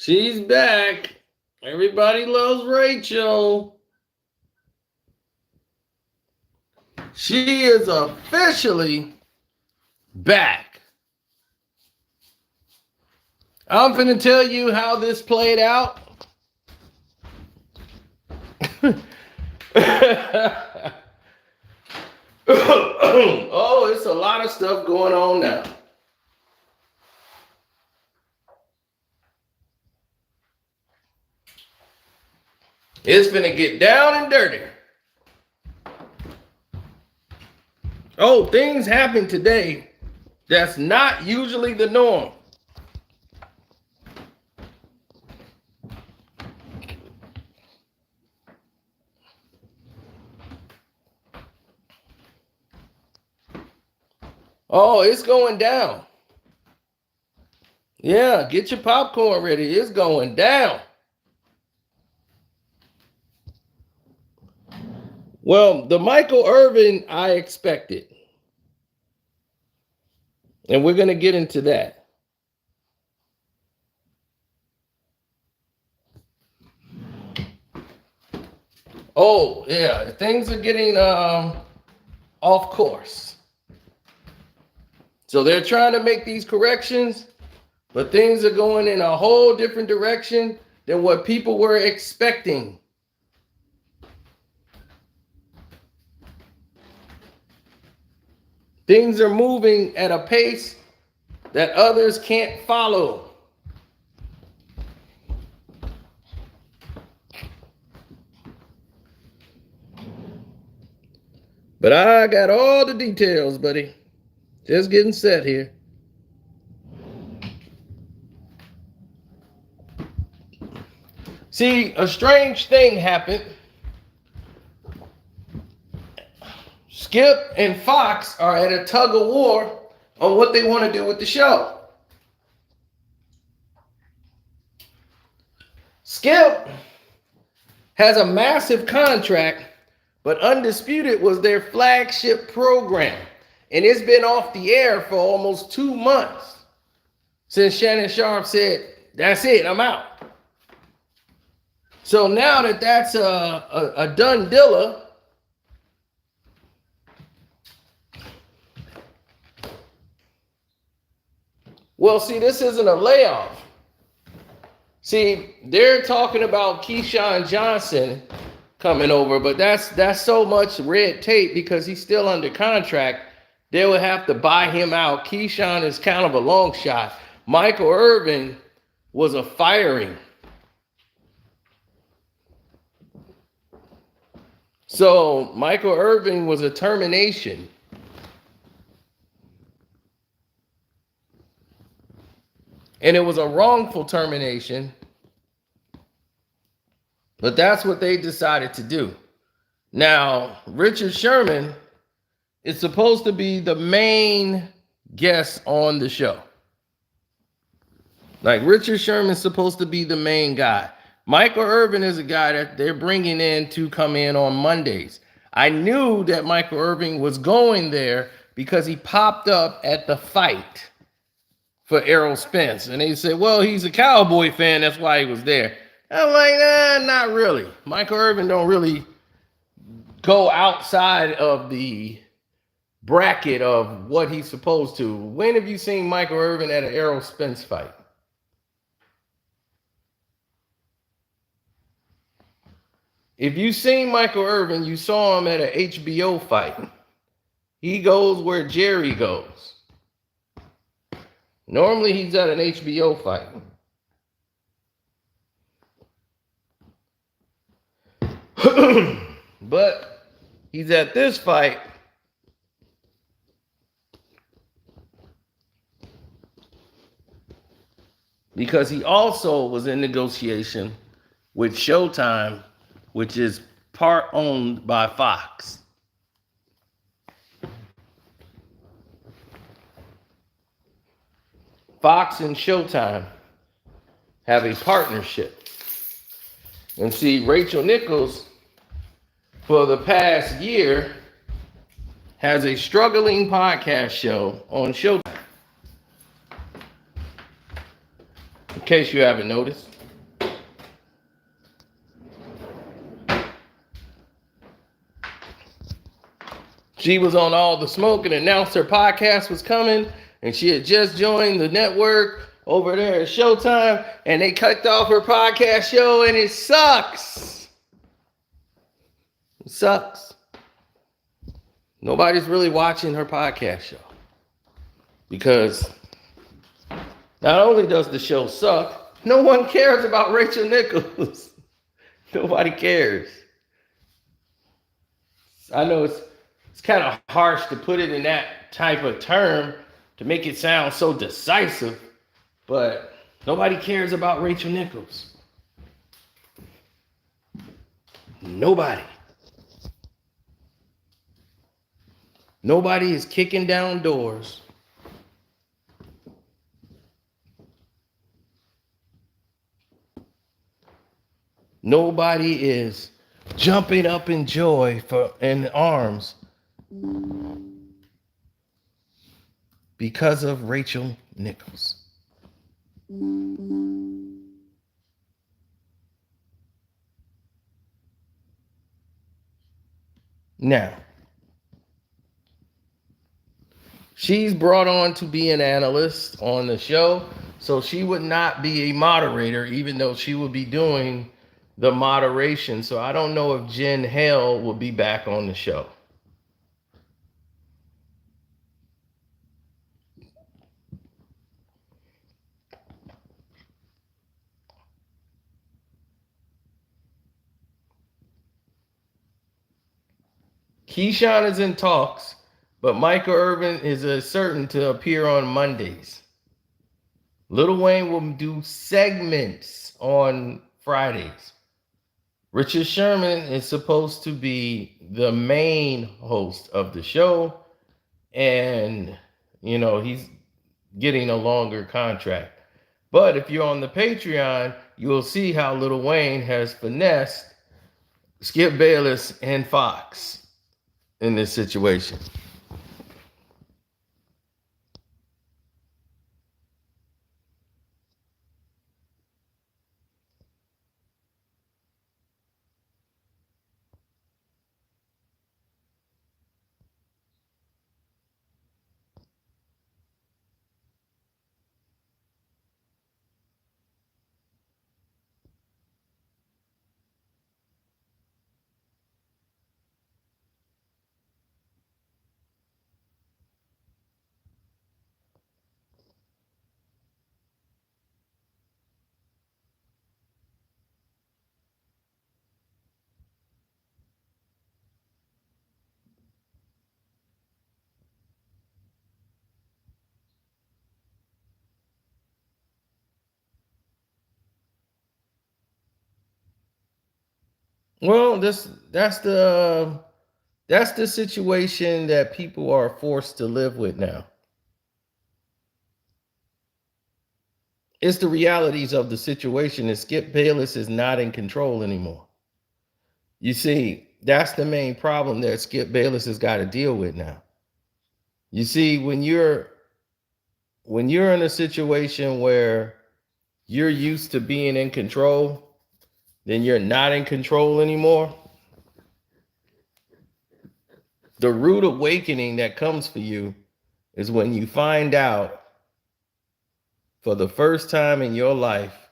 She's back. Everybody loves Rachel. She is officially back. I'm finna tell you how this played out. Oh, it's a lot of stuff going on now. It's finna get down and dirty. Oh, things happen today that's not usually the norm. Oh, it's going down. Yeah, get your popcorn ready. It's going down. Well, the Michael Irvin I expected. And we're going to get into that. Oh, yeah. Things are getting off course. So they're trying to make these corrections, but things are going in a whole different direction than what people were expecting. Things are moving at a pace that others can't follow. But I got all the details, buddy. Just getting set here. See, a strange thing happened. Skip and Fox are at a tug of war on what they want to do with the show. Skip has a massive contract, but Undisputed was their flagship program. And it's been off the air for almost 2 months since Shannon Sharp said, that's it, I'm out. So now that that's a done deal, well, see, this isn't a layoff. See, they're talking about Keyshawn Johnson coming over, but that's so much red tape because he's still under contract. They would have to buy him out. Keyshawn is kind of a long shot. Michael Irvin was a firing. So Michael Irvin was a termination. And it was a wrongful termination. But that's what they decided to do. Now, Richard Sherman is supposed to be the main guest on the show. Like Richard Sherman's supposed to be the main guy. Michael Irvin is a guy that they're bringing in to come in on Mondays. I knew that Michael Irvin was going there because he popped up at the fight for Errol Spence. And they said, well, he's a Cowboy fan. That's why he was there. I'm like, nah, not really. Michael Irvin don't really go outside of the bracket of what he's supposed to. When have you seen Michael Irvin at an Errol Spence fight? If you've seen Michael Irvin, you saw him at an HBO fight. He goes where Jerry goes. Normally he's at an HBO fight. But he's at this fight because he also was in negotiation with Showtime, which is part owned by Fox. Fox and Showtime have a partnership. And see, Rachel Nichols, for the past year, has a struggling podcast show on Showtime. In case you haven't noticed. She was on All the Smoke and announced her podcast was coming, and she had just joined the network over there at Showtime, and they cut off her podcast show, and it sucks. It sucks. Nobody's really watching her podcast show because not only does the show suck, no one cares about Rachel Nichols. Nobody cares. I know it's kind of harsh to put it in that type of term to make it sound so decisive, but nobody cares about Rachel Nichols. Nobody. Nobody is kicking down doors. Nobody is jumping up in joy in arms because of Rachel Nichols. Now, she's brought on to be an analyst on the show, so she would not be a moderator, even though she would be doing the moderation. So I don't know if Jen Hale will be back on the show. Keyshawn is in talks, but Michael Irvin is certain to appear on Mondays. Lil Wayne will do segments on Fridays. Richard Sherman is supposed to be the main host of the show, and he's getting a longer contract. But if you're on the Patreon, you'll see how Lil Wayne has finessed Skip Bayless and Fox in this situation. Well, that's the situation that people are forced to live with now. It's the realities of the situation, and Skip Bayless is not in control anymore. You see, that's the main problem that Skip Bayless has got to deal with now. You see, when you're in a situation where you're used to being in control, then you're not in control anymore. The rude awakening that comes for you is when you find out for the first time in your life,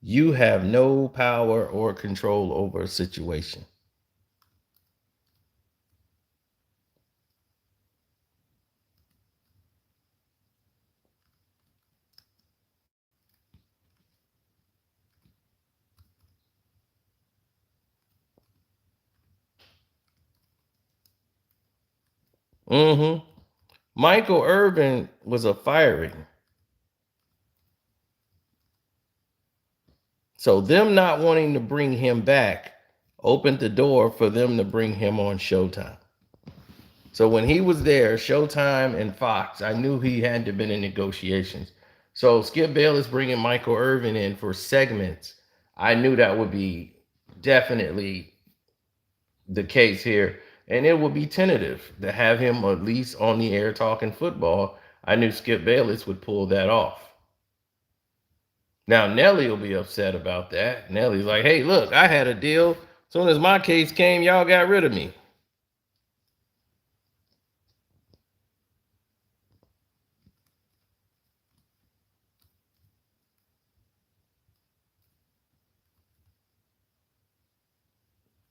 you have no power or control over a situation. Michael Irvin was a firing. So them not wanting to bring him back opened the door for them to bring him on Showtime. So when he was there, Showtime and Fox, I knew he had to have been in negotiations. So Skip Bayless bringing Michael Irvin in for segments, I knew that would be definitely the case here. And it would be tentative to have him at least on the air talking football. I knew Skip Bayless would pull that off. Now, Nelly will be upset about that. Nelly's like, hey, look, I had a deal. As soon as my case came, y'all got rid of me.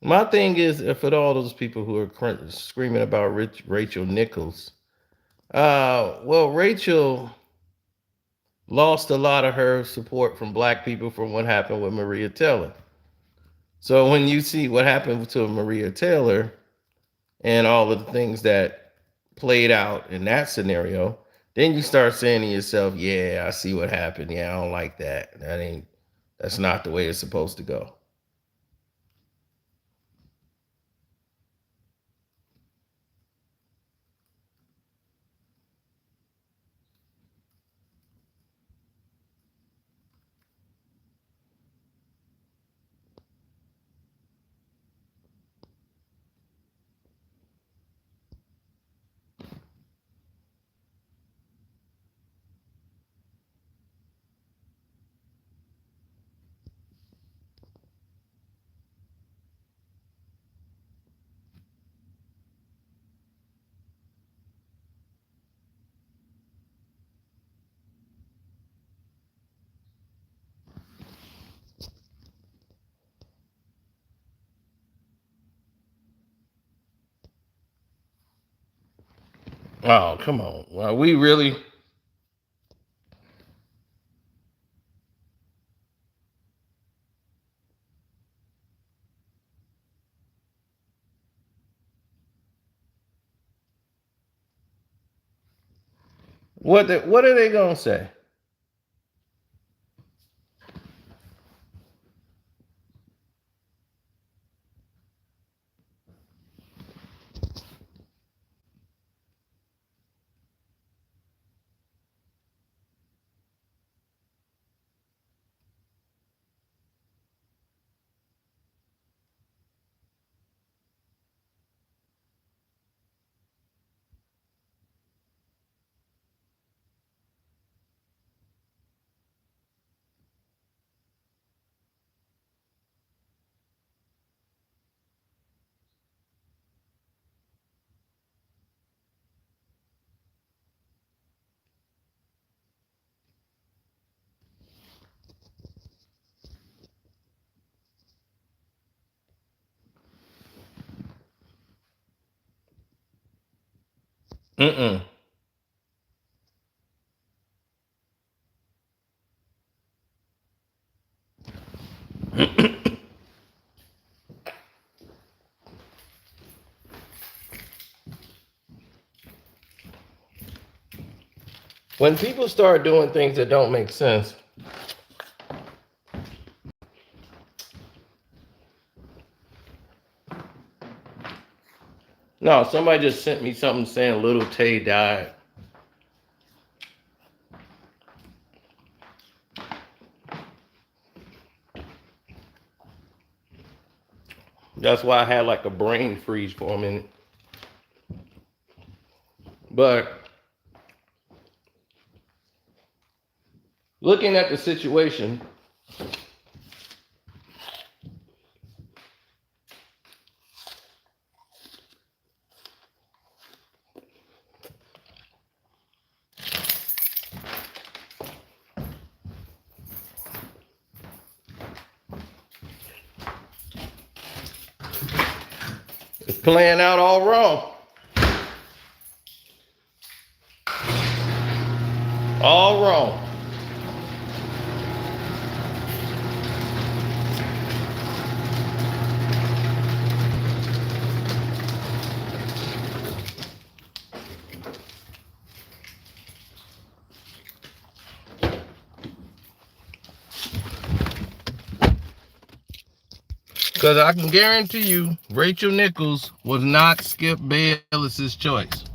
My thing is, for all those people who are screaming about Rachel Nichols, well, Rachel lost a lot of her support from black people from what happened with Maria Taylor. So when you see what happened to Maria Taylor and all of the things that played out in that scenario, then you start saying to yourself, yeah, I see what happened. Yeah, I don't like that. That's not the way it's supposed to go. Oh, come on. Well, we really. What are they gonna say? Mm-mm. When people start doing things that don't make sense, no, somebody just sent me something saying Little Tay died. That's why I had like a brain freeze for a minute. But looking at the situation, it's playing out all wrong. All wrong. Because I can guarantee you, Rachel Nichols was not Skip Bayless's choice.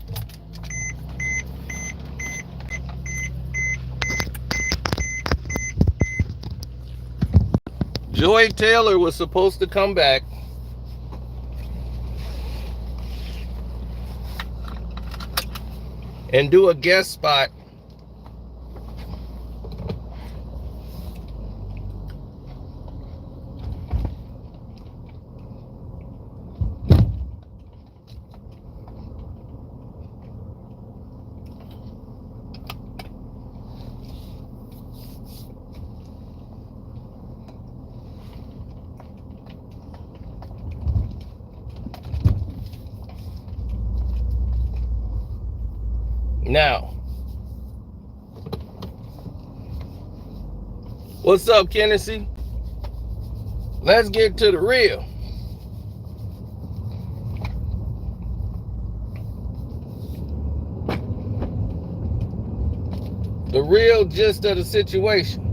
Joy Taylor was supposed to come back and do a guest spot Now, what's up, Kennedy? Let's get to the real. The real gist of the situation.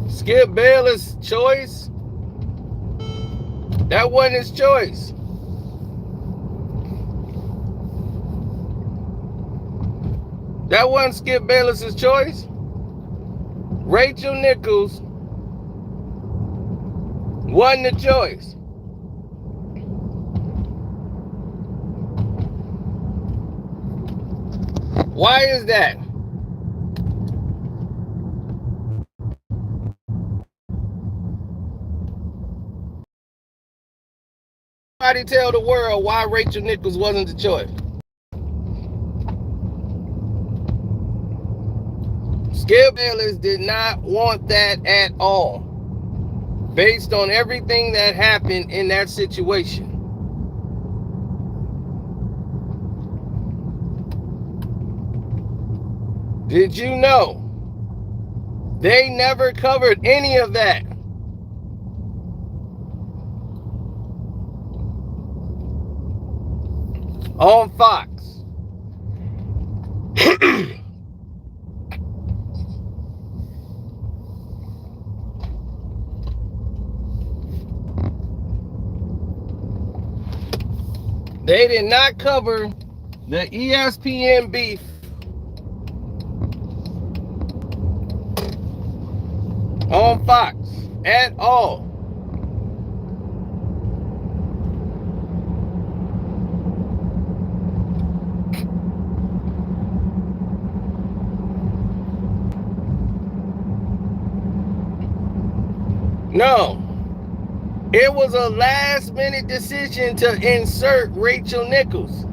Skip Bayless' choice, that wasn't his choice. That wasn't Skip Bayless' choice. Rachel Nichols wasn't the choice. Why is that? Somebody tell the world why Rachel Nichols wasn't the choice. Skip Bayless did not want that at all, based on everything that happened in that situation. Did you know they never covered any of that? On Fox. They did not cover the ESPN beef on Fox at all. No. It was a last-minute decision to insert Rachel Nichols.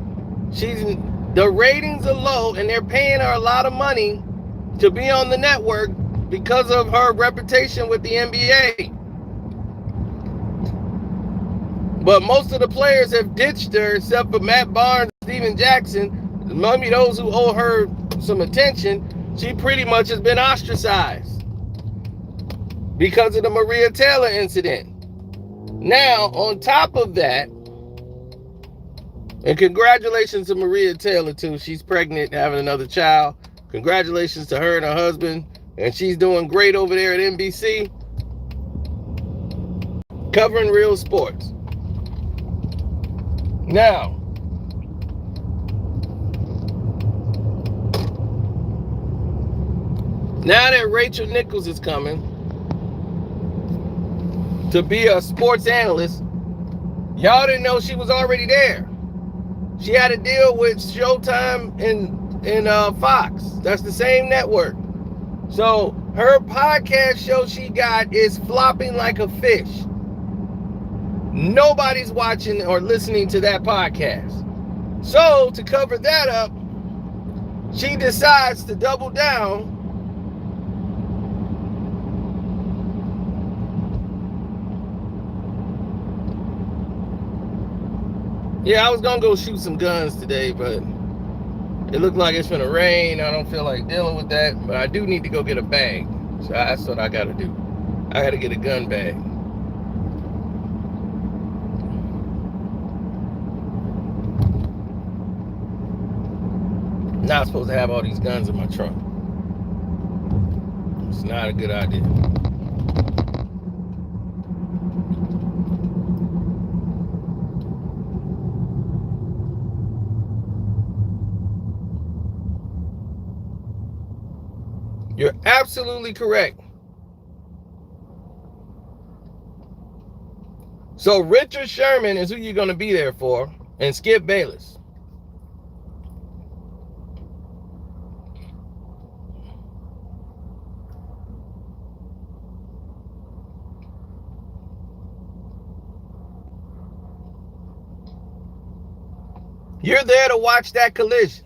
The ratings are low, and they're paying her a lot of money to be on the network because of her reputation with the NBA. But most of the players have ditched her, except for Matt Barnes, Steven Jackson. Maybe those who owe her some attention. She pretty much has been ostracized because of the Maria Taylor incident. Now, on top of that, and congratulations to Maria Taylor, too. She's pregnant, having another child. Congratulations to her and her husband. And she's doing great over there at NBC, covering real sports. Now that Rachel Nichols is coming to be a sports analyst, y'all didn't know she was already there. She had a deal with Showtime and Fox. That's the same network. So her podcast show she got is flopping like a fish. Nobody's watching or listening to that podcast. So to cover that up, she decides to double down Yeah, I was gonna go shoot some guns today, but it looked like it's gonna rain. I don't feel like dealing with that, but I do need to go get a bag. So that's what I gotta do. I gotta get a gun bag. Not supposed to have all these guns in my trunk. It's not a good idea. You're absolutely correct. So Richard Sherman is who you're going to be there for, and Skip Bayless. You're there to watch that collision.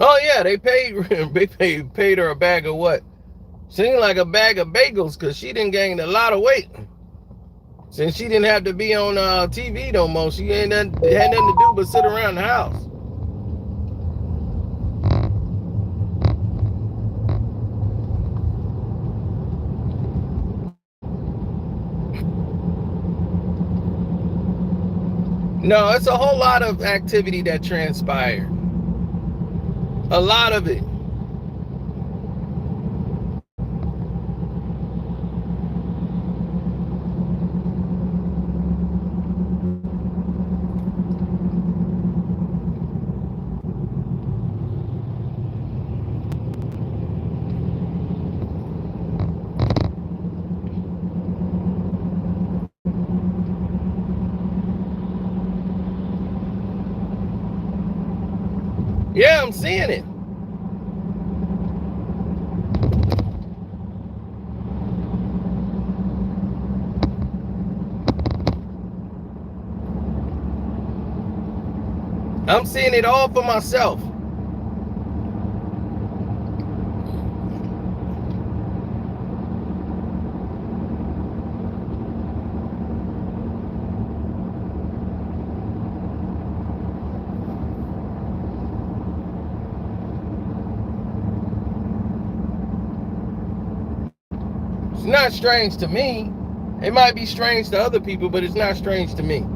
Oh yeah, they paid her a bag of what? Seemed like a bag of bagels because she didn't gain a lot of weight. Since she didn't have to be on TV no more, she had nothing to do but sit around the house. No, it's a whole lot of activity that transpired. A lot of it. Yeah, I'm seeing it. I'm seeing it all for myself. It's not strange to me. It might be strange to other people, but it's not strange to me.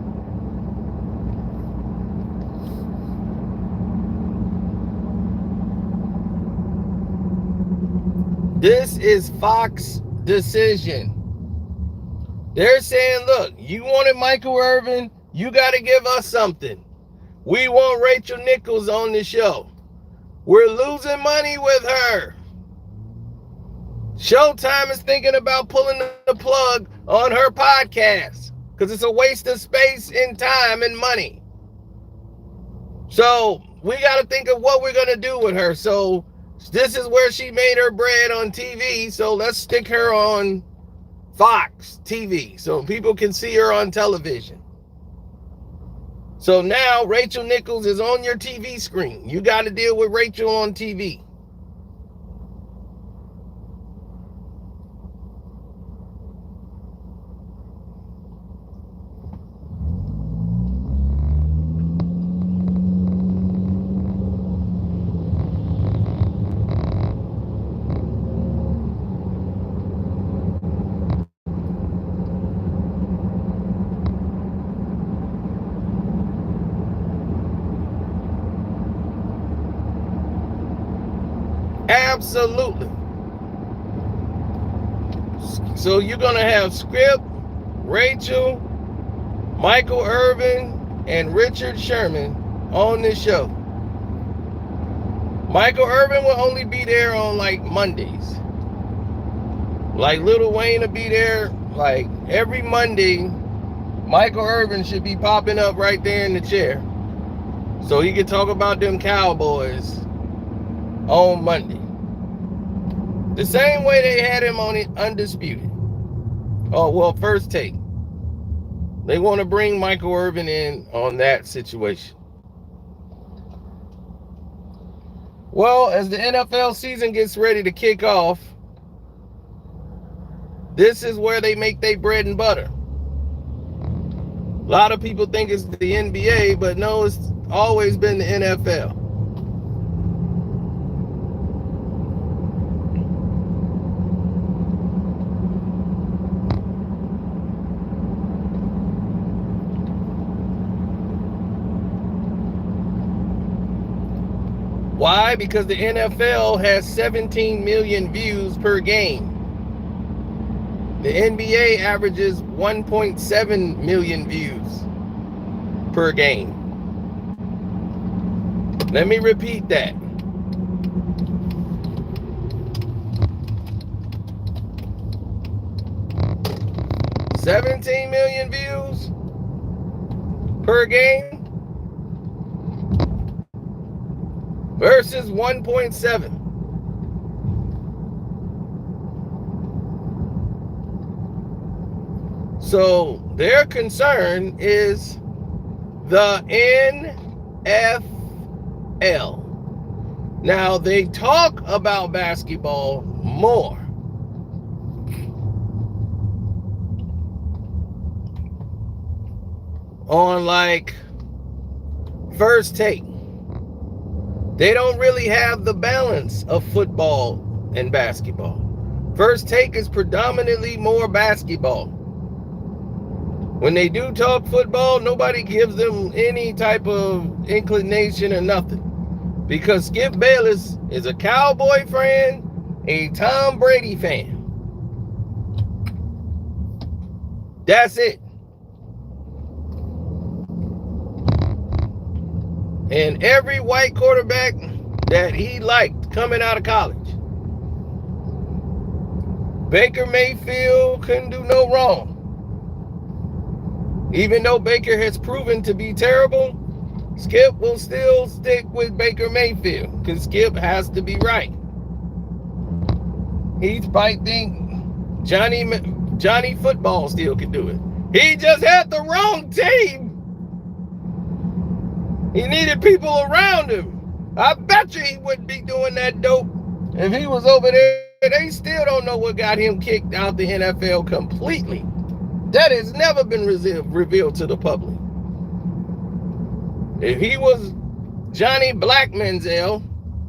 This is Fox's decision. They're saying, look, you wanted Michael Irvin, you got to give us something. We want Rachel Nichols on the show. We're losing money with her. Showtime is thinking about pulling the plug on her podcast because it's a waste of space and time and money. So we got to think of what we're going to do with her. So this is where she made her bread on TV. So let's stick her on Fox TV so people can see her on television. So now Rachel Nichols is on your TV screen. You got to deal with Rachel on TV. Absolutely. So you're going to have Script, Rachel, Michael Irvin, and Richard Sherman on this show. Michael Irvin will only be there on like Mondays. Like Lil Wayne will be there like every Monday. Michael Irvin should be popping up right there in the chair so he can talk about them Cowboys on Monday. The same way they had him on Undisputed. Oh, well, First Take. They want to bring Michael Irvin in on that situation. Well, as the NFL season gets ready to kick off, this is where they make their bread and butter. A lot of people think it's the NBA, but no, it's always been the NFL. Why? Because the NFL has 17 million views per game. The NBA averages 1.7 million views per game. Let me repeat that. $17 million views per game versus 1.7. So their concern is the NFL. Now, they talk about basketball more. On like First Take. They don't really have the balance of football and basketball. First Take is predominantly more basketball. When they do talk football, nobody gives them any type of inclination or nothing. Because Skip Bayless is a Cowboy fan, a Tom Brady fan. That's it. And every white quarterback that he liked coming out of college. Baker Mayfield couldn't do no wrong. Even though Baker has proven to be terrible, Skip will still stick with Baker Mayfield because Skip has to be right. He might think Johnny Football still can do it. He just had the wrong team. He needed people around him. I bet you he wouldn't be doing that dope if he was over there. They still don't know what got him kicked out the NFL completely. That has never been revealed to the public. If he was Johnny Black Manziel,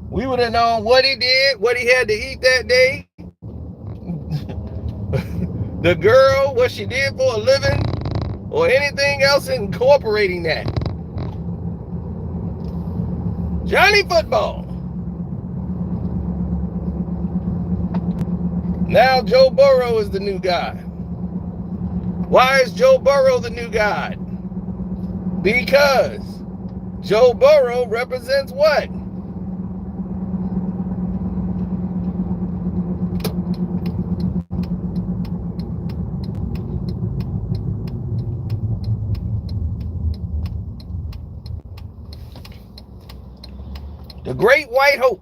we would have known what he did, what he had to eat that day, the girl, what she did for a living, or anything else incorporating that. Johnny Football. Now Joe Burrow is the new guy. Why is Joe Burrow the new guy? Because Joe Burrow represents what? The Great White Hope.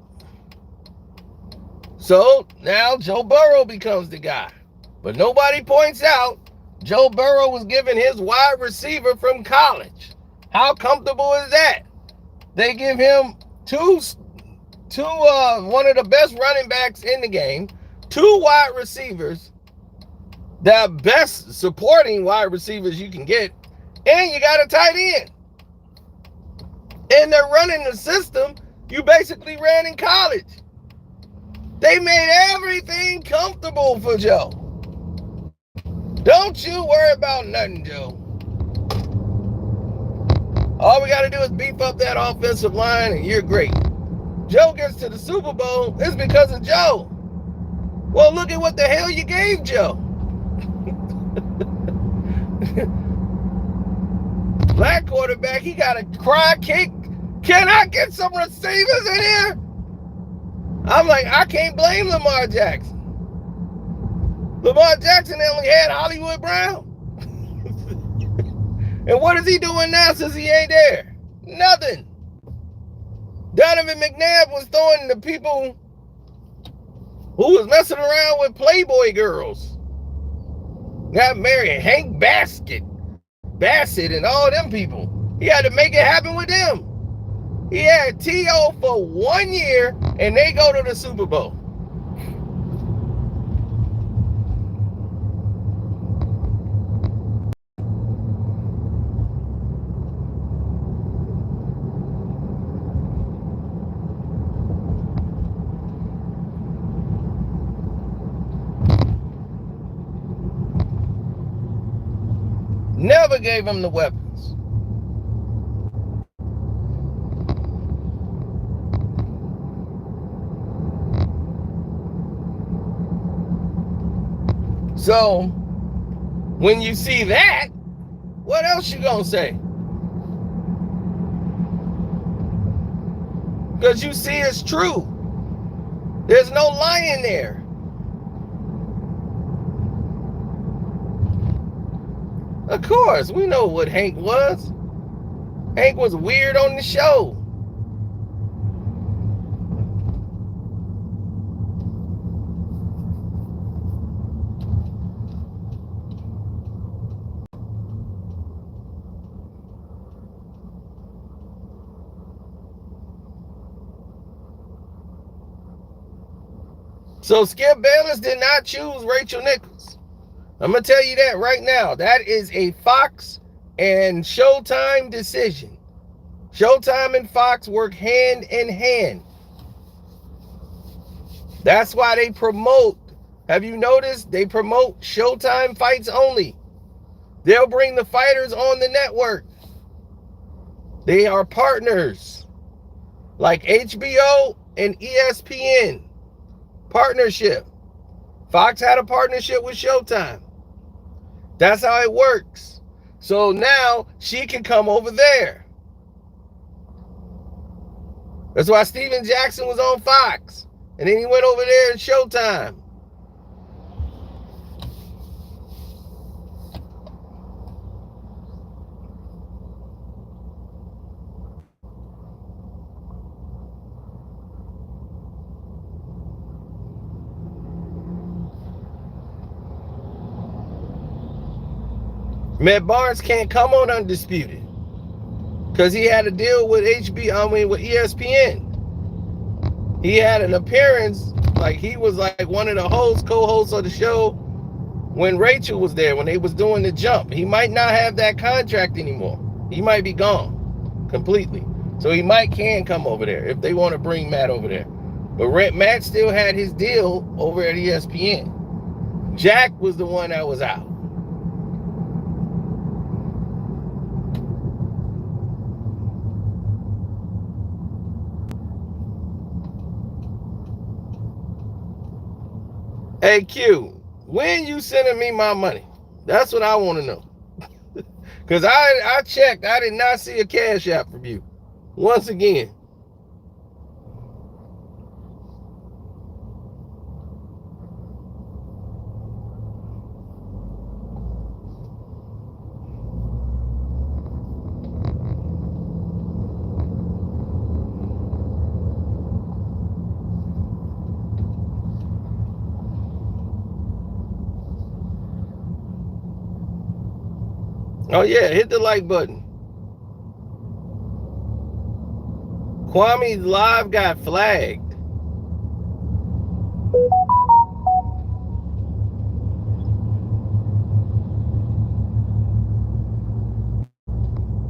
So now Joe Burrow becomes the guy. But nobody points out Joe Burrow was given his wide receiver from college. How comfortable is that? They give him one of the best running backs in the game, 2 wide receivers, the best supporting wide receivers you can get, and you got a tight end. And they're running the system you basically ran in college. They made everything comfortable for Joe. Don't you worry about nothing, Joe. All we got to do is beef up that offensive line and you're great. Joe gets to the Super Bowl, it's because of Joe. Well, look at what the hell you gave Joe. Black quarterback, he got a cry kick. Can I get some receivers in here? I'm like, I can't blame Lamar Jackson. Lamar Jackson only had Hollywood Brown. And what is he doing now since he ain't there? Nothing. Donovan McNabb was throwing the people who was messing around with Playboy girls. Got married Hank Bassett and all them people. He had to make it happen with them. He had T.O. for 1 year and they go to the Super Bowl. Never gave him the weapons. So, when you see that, what else you gonna say? Because you see it's true. There's no lying there. Of course, we know what Hank was. Hank was weird on the show. So Skip Bayless did not choose Rachel Nichols. I'm going to tell you that right now. That is a Fox and Showtime decision. Showtime and Fox work hand in hand. That's why they promote. Have you noticed? They promote Showtime fights only. They'll bring the fighters on the network. They are partners. Like HBO and ESPN. Partnership. Fox had a partnership with Showtime. That's how it works. So now she can come over there. That's why Steven Jackson was on Fox. And then he went over there at Showtime. Matt Barnes can't come on Undisputed because he had a deal with with ESPN. He had an appearance, like he was like one of the co-hosts of the show when Rachel was there, when they was doing the jump. He might not have that contract anymore. He might be gone completely. So he can come over there if they want to bring Matt over there. But Matt still had his deal over at ESPN. Jack was the one that was out. Hey Q, when you sending me my money? That's what I want to know. Because I checked, I did not see a cash app from you. Once again. Oh yeah, hit the like button. Kwame's live got flagged.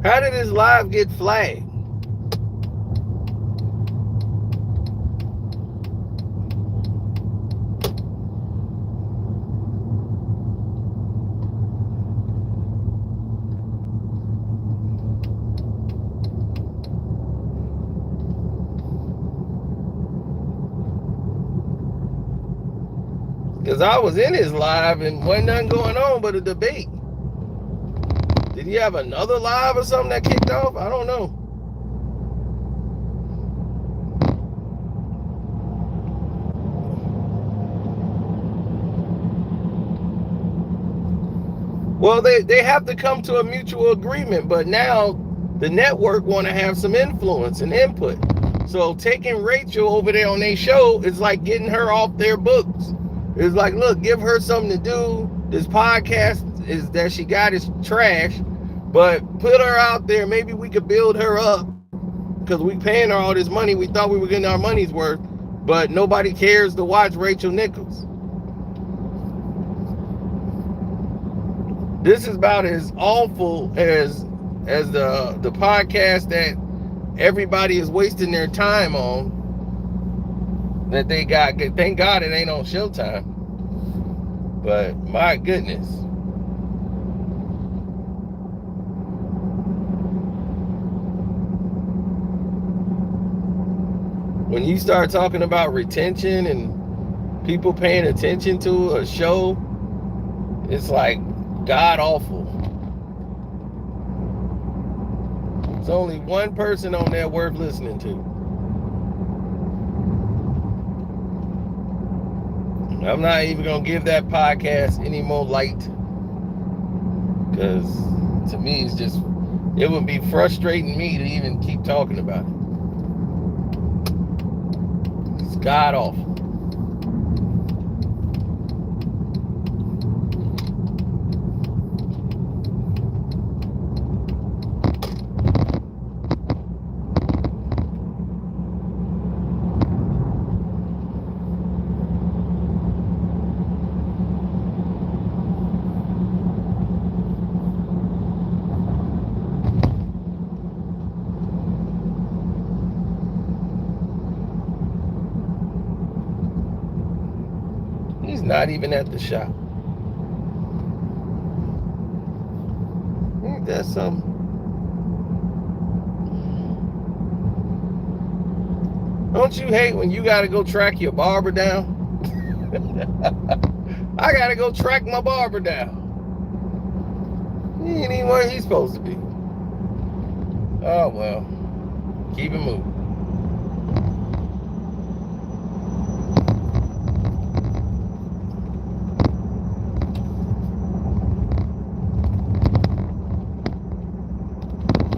How did his live get flagged? Because I was in his live and wasn't nothing going on but a debate. Did he have another live or something that kicked off? I don't know. Well, they have to come to a mutual agreement, but now the network want to have some influence and input. So taking Rachel over there on their show is like getting her off their books. It's like, look, give her something to do. This podcast is that she got is trash, but put her out there. Maybe we could build her up because we paying her all this money. We thought we were getting our money's worth, but nobody cares to watch Rachel Nichols. This is about as awful as the podcast that everybody is wasting their time on. That they got. Thank God it ain't on Showtime. But my goodness. When you start talking about retention and people paying attention to a show, it's like god awful. There's only one person on there worth listening to. I'm not even going to give that podcast any more light. Because to me, it would be frustrating me to even keep talking about it. It's god awful. Not even at the shop. Ain't that something? Don't you hate when you gotta go track your barber down? I gotta go track my barber down. He ain't even where he's supposed to be. Oh well. Keep it moving.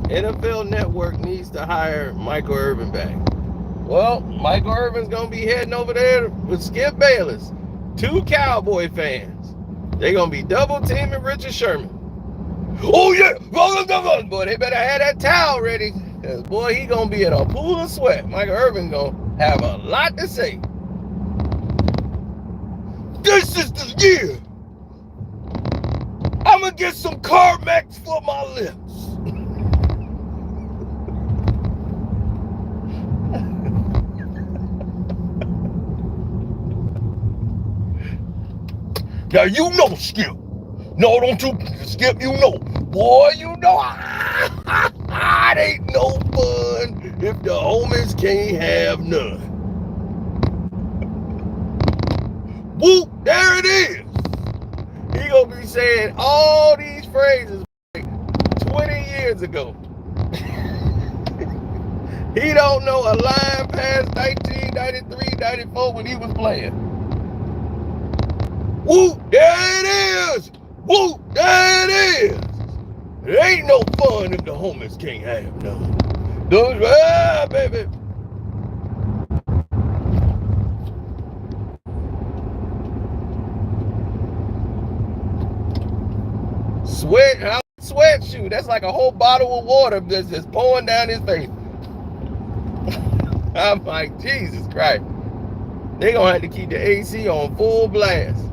NFL Network needs to hire Michael Irvin back. Well, Michael Irvin's going to be heading over there with Skip Bayless. 2 Cowboy fans. They're going to be double teaming Richard Sherman. Oh, yeah. Boy, they better have that towel ready. Because, boy, he going to be in a pool of sweat. Michael Irvin going to have a lot to say. This is the year. I'm going to get some Carmex for my lips. Now you know, Skip. No, don't you, Skip, you know. Boy, you know, it ain't no fun if the homies can't have none. Whoop, there it is. He gonna be saying all these phrases like 20 years ago. He don't know a line past 1993, 94 when he was playing. Woo, there it is! Woo, there it is! It ain't no fun if the homies can't have none. Those, baby. Sweat shoe. That's like a whole bottle of water that's just pouring down his face. I'm like, Jesus Christ. They're gonna have to keep the AC on full blast.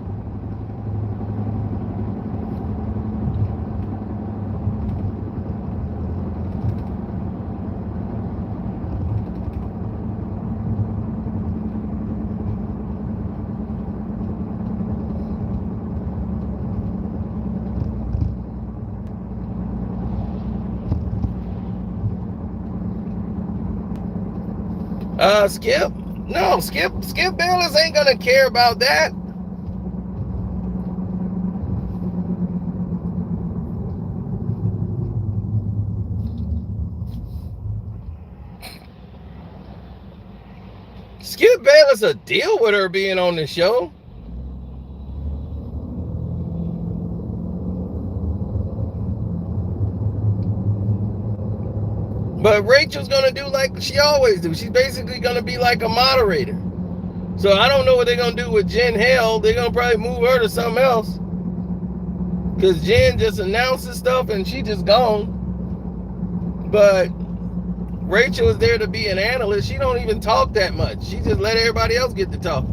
Skip? No, Skip Bayless ain't gonna care about that. Skip Bayless will deal with her being on the show. But Rachel's gonna do like she always do. She's basically gonna be like a moderator. So I don't know what they're gonna do with Jen Hale. They're gonna probably move her to something else. Because Jen just announces stuff and she just gone. But Rachel is there to be an analyst. She don't even talk that much. She just let everybody else get to talk.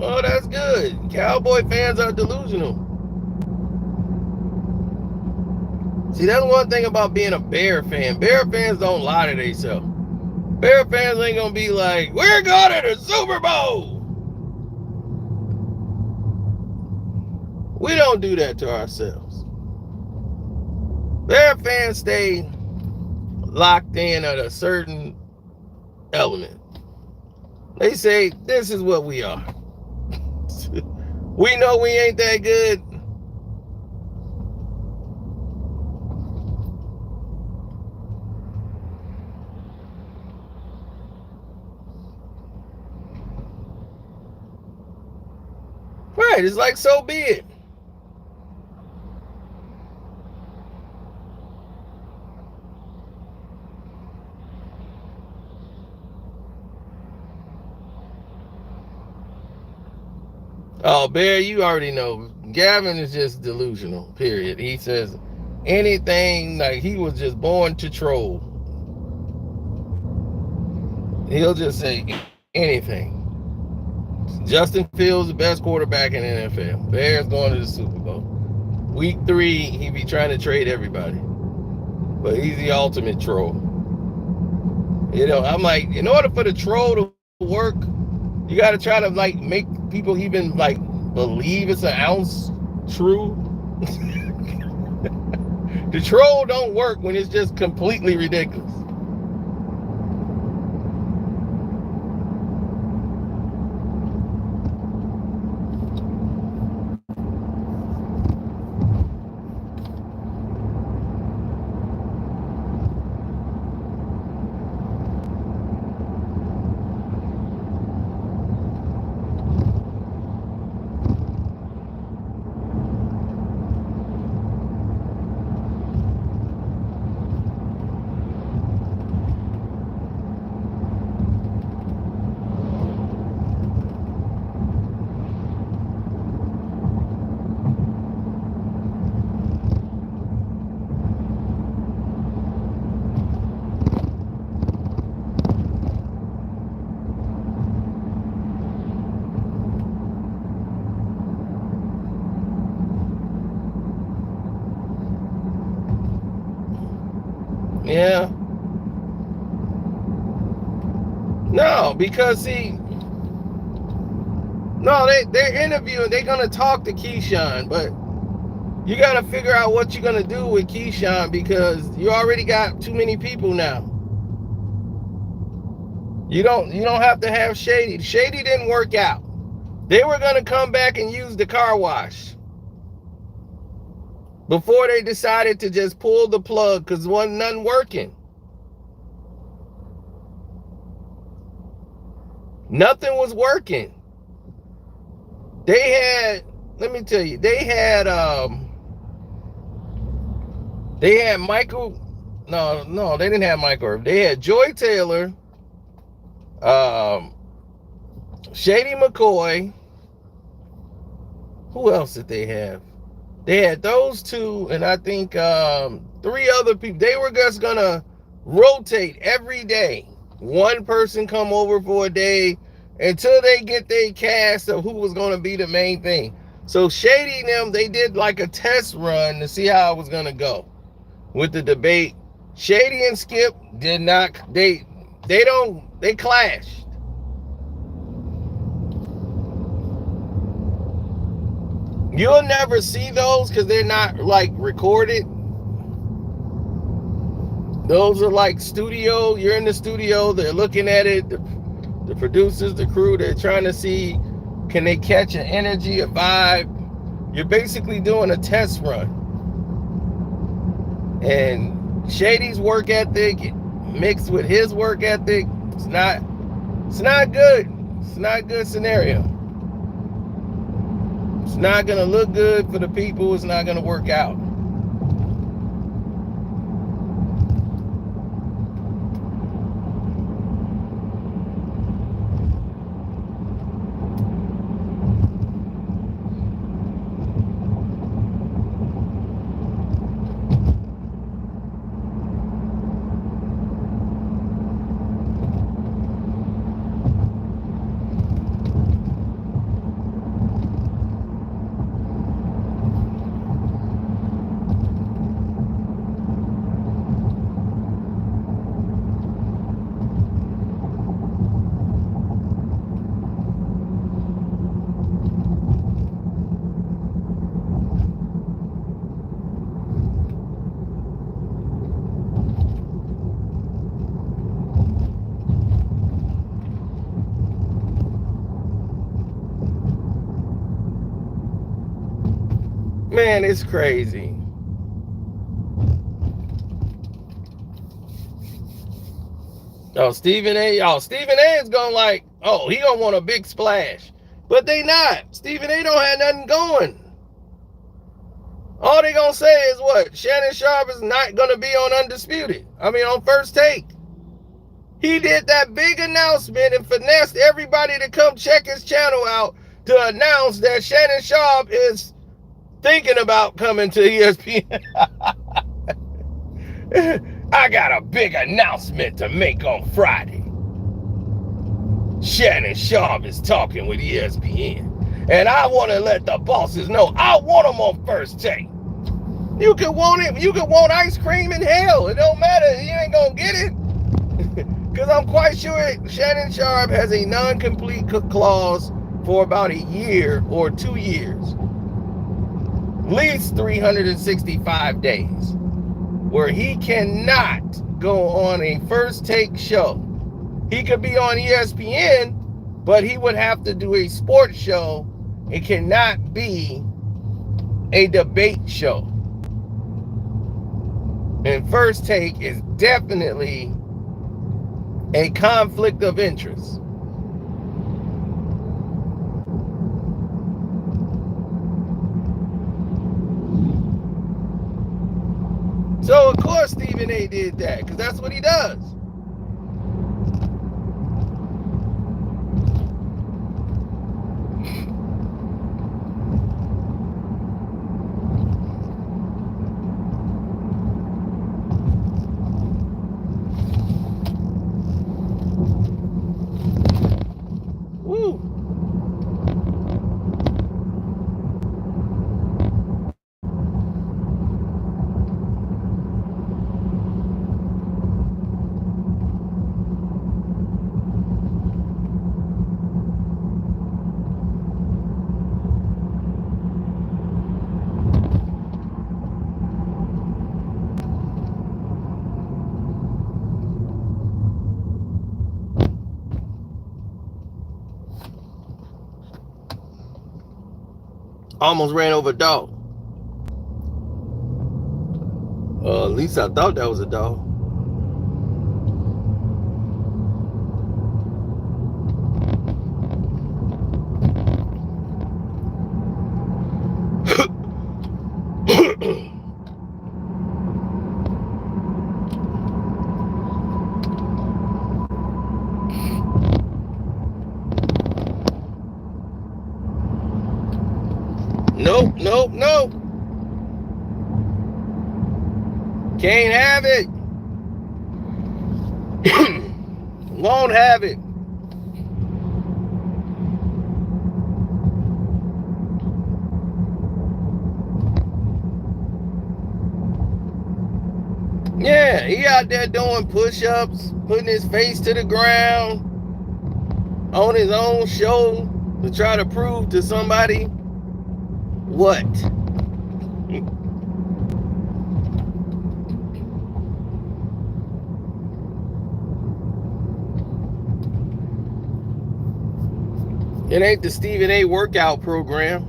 Oh, that's good. Cowboy fans are delusional. See, that's one thing about being a Bear fan. Bear fans don't lie to themselves. Bear fans ain't gonna be like, we're going to the Super Bowl. We don't do that to ourselves. Bear fans stay locked in at a certain element. They say, this is what we are. We know we ain't that good. Right, it's like, so be it. Oh, Bear, you already know. Gavin is just delusional, period. He says anything, like he was just born to troll. He'll just say anything. Justin Fields, the best quarterback in the NFL. Bears going to the Super Bowl. Week 3, he be trying to trade everybody. But he's the ultimate troll. You know, I'm like, in order for the troll to work, you got to try to like make people even like believe it's an ounce true. The troll don't work when it's just completely ridiculous. Yeah. No, because see, no, they're interviewing, they're gonna talk to Keyshawn, but you gotta figure out what you're gonna do with Keyshawn because you already got too many people now. You don't have to have Shady. Shady didn't work out. They were gonna come back and use the car wash before they decided to just pull the plug because wasn't nothing working. Nothing was working. They had, let me tell you, they had Michael, no, they didn't have Michael Irvin. They had Joy Taylor, Shady McCoy. Who else did they have? They had those two, and I think 3 other people. They were just gonna rotate every day. One person come over for a day until they get their cast of who was gonna be the main thing. So Shady and them, they did like a test run to see how it was gonna go with the debate. Shady and Skip did not. They clashed. You'll never see those because they're not like recorded. Those are like studio. You're in the studio. They're looking at it. The producers, the crew, they're trying to see, can they catch an energy, a vibe? You're basically doing a test run. And Shady's work ethic mixed with his work ethic, it's not good. It's not a good scenario. It's not going to look good for the people. It's not going to work out. Man, it's crazy. Stephen A is going like, he gonna want a big splash. But they not. Stephen A don't have nothing going. All they gonna say is what? Shannon Sharpe is not gonna be on Undisputed. On First Take. He did that big announcement and finessed everybody to come check his channel out to announce that Shannon Sharpe is thinking about coming to ESPN. I got a big announcement to make on Friday. Shannon Sharp is talking with ESPN, and I want to let the bosses know I want them on First Take. You can want it. You can want ice cream in hell. It don't matter. You ain't gonna get it. Because I'm quite sure Shannon Sharp has a non-complete clause for about a year or 2 years. At least 365 days. Where he cannot go on a First Take show. He could be on ESPN, but he would have to do a sports show. It cannot be a debate show. And First Take is definitely a conflict of interest. So of course Stephen A did that, because that's what he does. Almost ran over a dog. At least I thought that was a dog. Nope. Can't have it. Won't have it. Yeah, he out there doing push-ups, putting his face to the ground on his own show to try to prove to somebody what? It ain't the Stephen A workout program.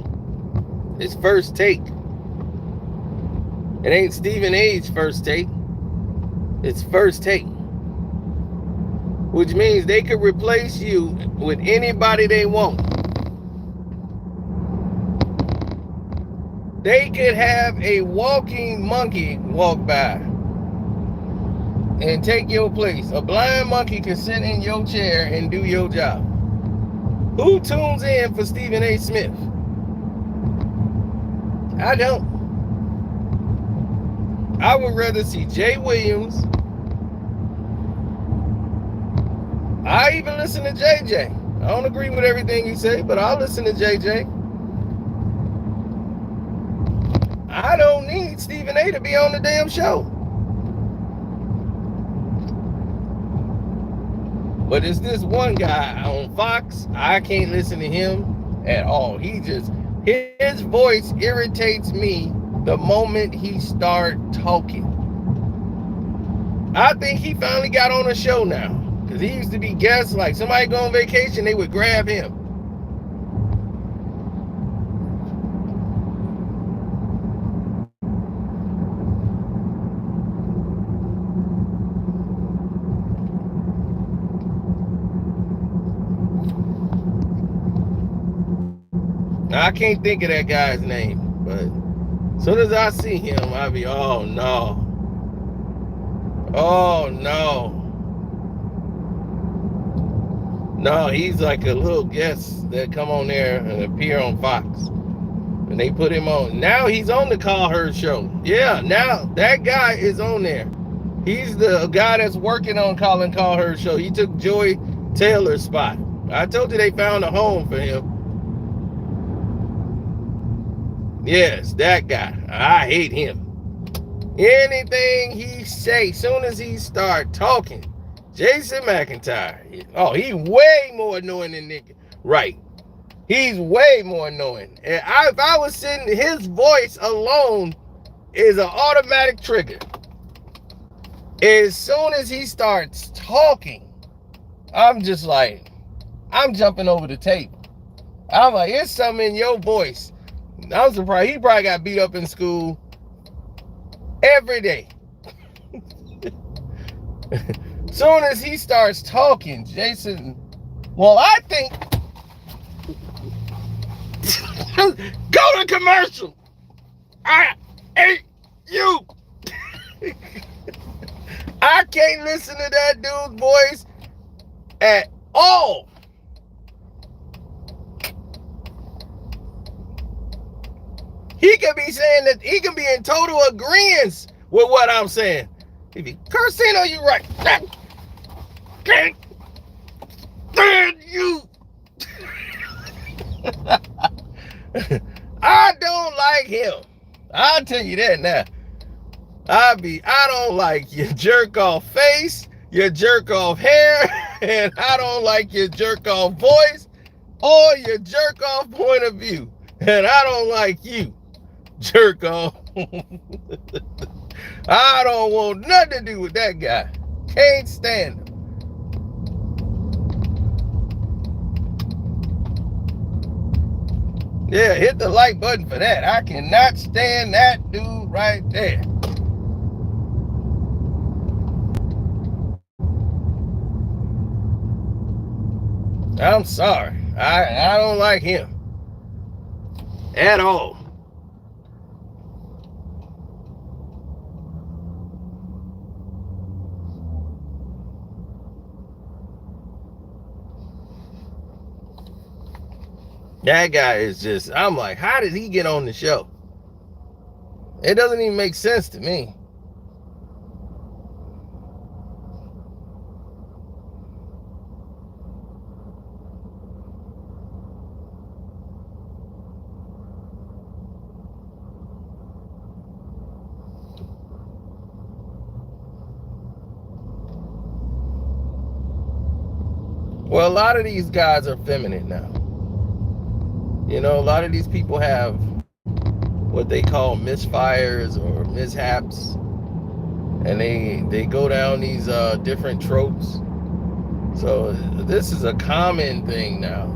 It's First Take. It ain't Stephen A's First Take. It's First Take. Which means they could replace you with anybody they want. They could have a walking monkey walk by and take your place. A blind monkey can sit in your chair and do your job. Who tunes in for Stephen A. Smith? I don't. I would rather see Jay Williams. I even listen to JJ. I don't agree with everything you say, but I'll listen to JJ. I don't need Stephen A. to be on the damn show. But it's this one guy on Fox. I can't listen to him at all. His voice irritates me the moment he start talking. I think he finally got on a show now. Because he used to be guest, like somebody go on vacation, they would grab him. I can't think of that guy's name, but as soon as I see him, I'll be, oh no. Oh no. No, he's like a little guest that come on there and appear on Fox. And they put him on. Now he's on the Call Her show. Yeah, now that guy is on there. He's the guy that's working on Call Her show. He took Joy Taylor's spot. I told you they found a home for him. Yes, that guy. I hate him. Anything he say, soon as he start talking, Jason McIntyre. Oh, he way more annoying than Nick. Right. He's way more annoying. And if I was sitting, his voice alone is an automatic trigger. As soon as he starts talking, I'm just like, I'm jumping over the table. I'm like, it's something in your voice. I'm surprised. He probably got beat up in school every day. Soon as he starts talking, Jason, well, I think, go to commercial. I hate you. I can't listen to that dude's voice at all. He can be saying that, he can be in total agreement with what I'm saying. He be cursing, are you right? Can't stand you. I don't like him. I'll tell you that now. I don't like your jerk off face, your jerk off hair, and I don't like your jerk off voice or your jerk off point of view. And I don't like you, jerk off. I don't want nothing to do with that guy. Can't stand him. Yeah, hit the like button for that. I cannot stand that dude right there. I'm sorry. I don't like him at all. That guy is just, I'm like, how did he get on the show? It doesn't even make sense to me. Well, a lot of these guys are feminine now. You know, a lot of these people have what they call misfires or mishaps, and they go down these different tropes. So this is a common thing now.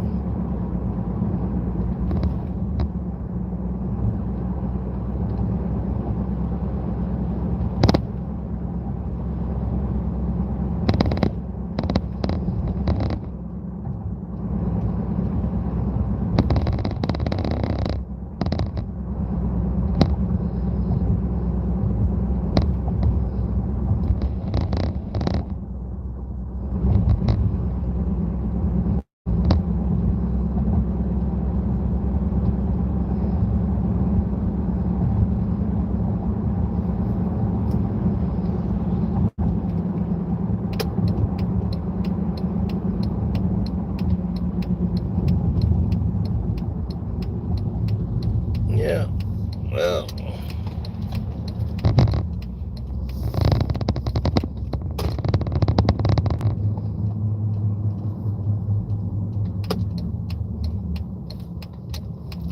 Yeah, well,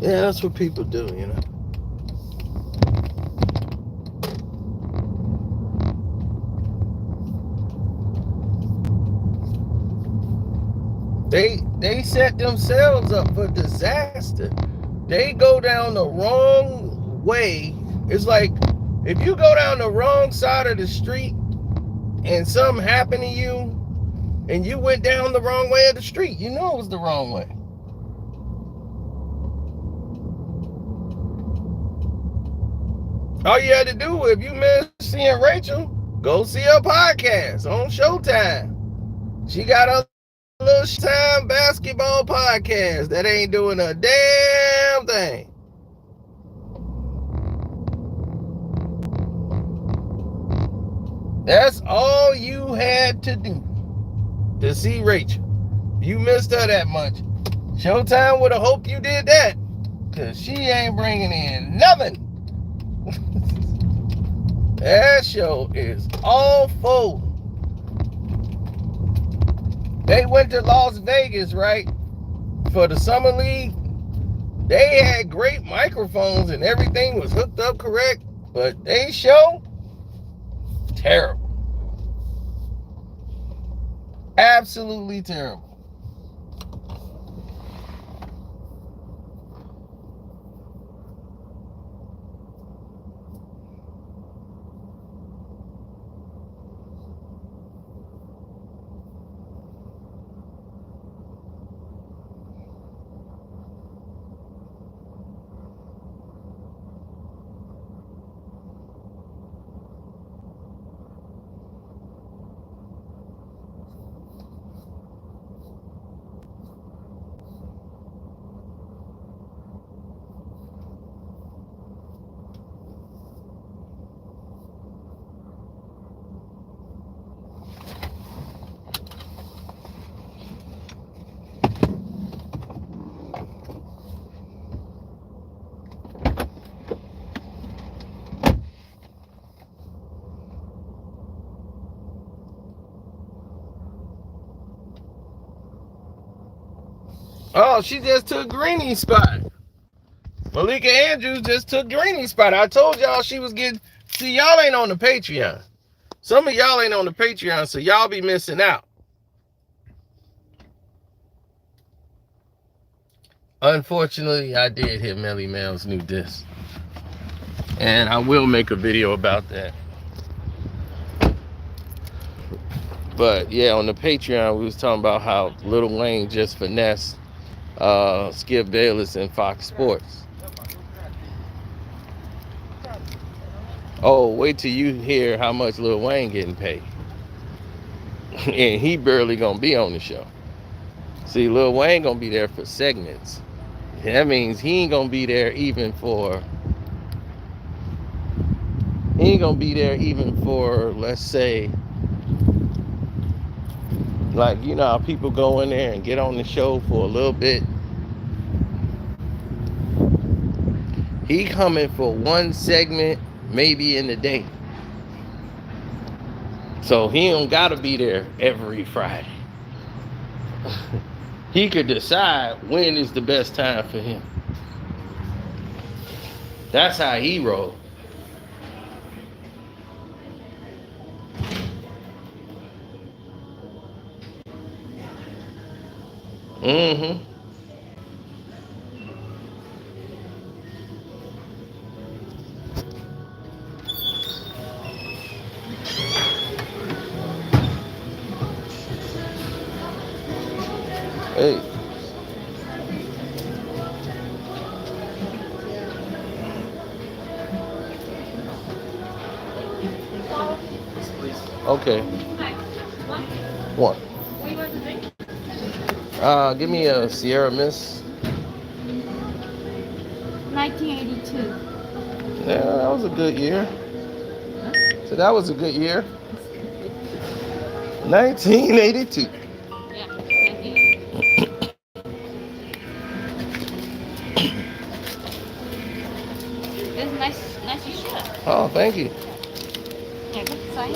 yeah, that's what people do, you know. They set themselves up for disaster. They go down the wrong way. It's like if you go down the wrong side of the street and something happened to you and you went down the wrong way of the street, you know it was the wrong way. All you had to do, if you missed seeing Rachel, go see her podcast on Showtime. She got a little time basketball podcast that ain't doing a damn thing. That's all you had to do to see Rachel. you missed her that much. Showtime would have hoped you did that, because she ain't bringing in nothing. That show is awful. They went to Las Vegas, right, for the Summer League. They had great microphones and everything was hooked up correct, but they show terrible. Absolutely terrible. Oh, she just took Greenie's spot. Malika Andrews just took Greenie's spot. I told y'all she was getting... See, y'all ain't on the Patreon. Some of y'all ain't on the Patreon, so y'all be missing out. Unfortunately, I did hit Melly Mel's new disc. And I will make a video about that. But yeah, on the Patreon, we was talking about how Lil Wayne just finessed Skip Bayless and Fox Sports. Oh, wait till you hear how much Lil Wayne getting paid. And he barely gonna be on the show. See, Lil Wayne gonna be there for segments. That means he ain't gonna be there even for... He ain't gonna be there even for, let's say, like, you know how people go in there and get on the show for a little bit. He coming for one segment, maybe in the day. So he don't gotta be there every Friday. He could decide when is the best time for him. That's how he rolls. Mm-hmm. Hey. Okay. One. What do you want to drink? Give me a Sierra Mist. 1982. Yeah, that was a good year. So that was a good year. 1982. Yeah, 1982. This is nice shirt. Oh, thank you. Yeah, good size.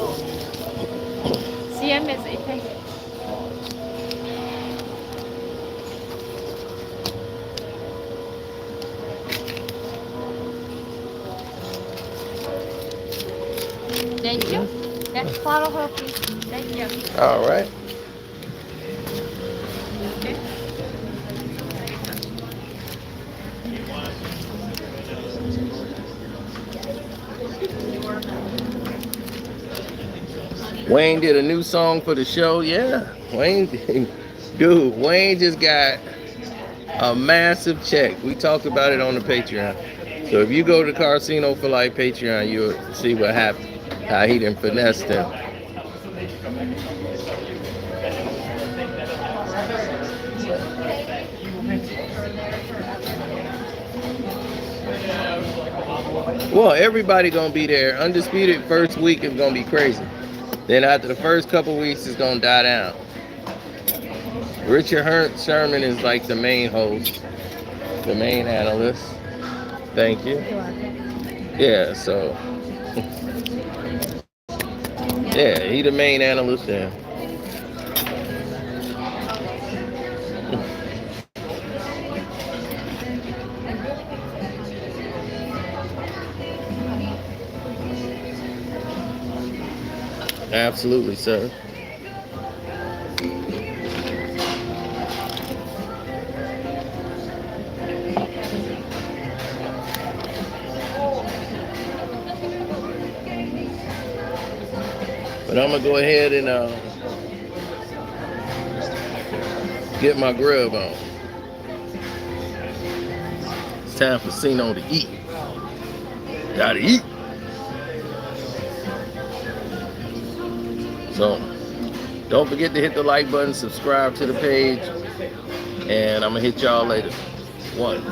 CM is okay. Thank you. Let's follow her, please. Thank you. All right. Okay. Wayne did a new song for the show. Yeah, Wayne, dude, Wayne just got a massive check. We talked about it on the Patreon. So if you go to Casino for Life Patreon, you'll see what happened. How he done finessed them. Well, everybody gonna be there. Undisputed first week is gonna be crazy. Then after the first couple weeks, it's gonna die down. Richard Sherman is like the main host, the main analyst. Thank you. Yeah, so yeah, he the main analyst there. Absolutely, sir. But I'm gonna go ahead and get my grub on. It's time for Sino to eat. Gotta eat. So don't forget to hit the like button, subscribe to the page, and I'm gonna hit y'all later. One.